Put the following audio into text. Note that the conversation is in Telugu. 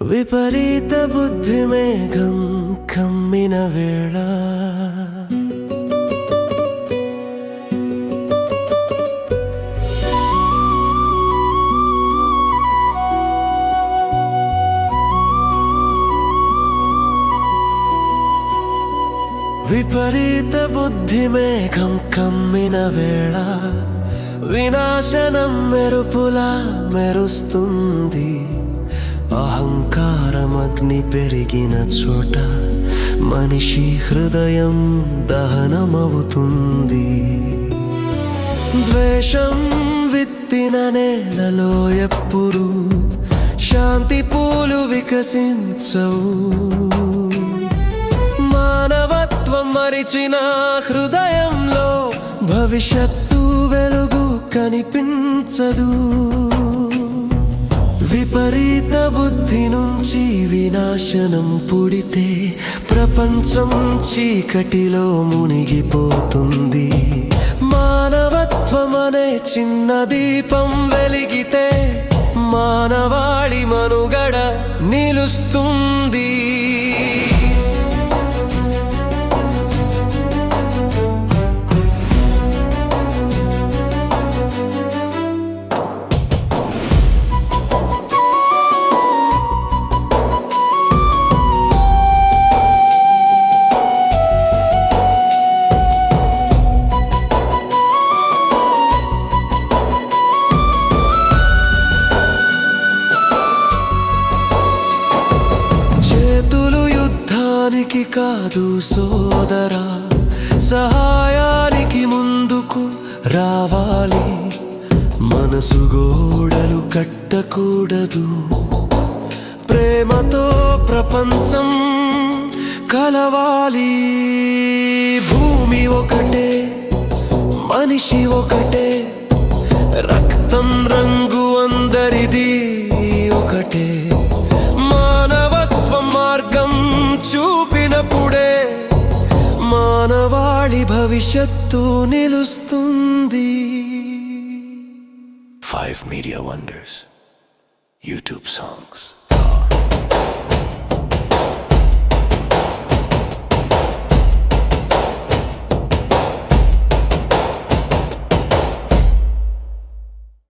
విపరీత బుద్ధి మేఘం కమ్మిన వేళ విపరీత బుద్ధి మేఘం కమ్మిన వేళ వినాశనం మెరుపులా మెరుస్తుంది. అహంకారం అగ్ని పెరిగిన చోట మనిషి హృదయం దహనమవుతుంది. ద్వేషం విత్తిన నేలలో ఎప్పుడు శాంతి పూలు వికసించవు. మానవత్వం మరిచిన హృదయంలో భవిష్యత్తు వెలుగు కనిపించదు. విపరీత బుద్ధి నుంచి వినాశనం పుడితే ప్రపంచం చీకటిలో మునిగిపోతుంది. మానవత్వం అనే చిన్న దీపం వెలిగితే మానవాళి మనుగడ నిలుస్తుంది. యుద్ధానికి కాదు సోదరా, సహాయానికి ముందుకు రావాలి. మనసు గోడలు కట్టకూడదు. ప్రేమతో ప్రపంచం కలవాలి. భూమి ఒకటే, మనిషి ఒకటే, రక్తం రంగు అందరిది ఒకటే. మానవత్వం మార్గం చూపినప్పుడే మానవాళి భవిష్యత్తు నిలుస్తుంది. 5 Media Wonders YouTube songs.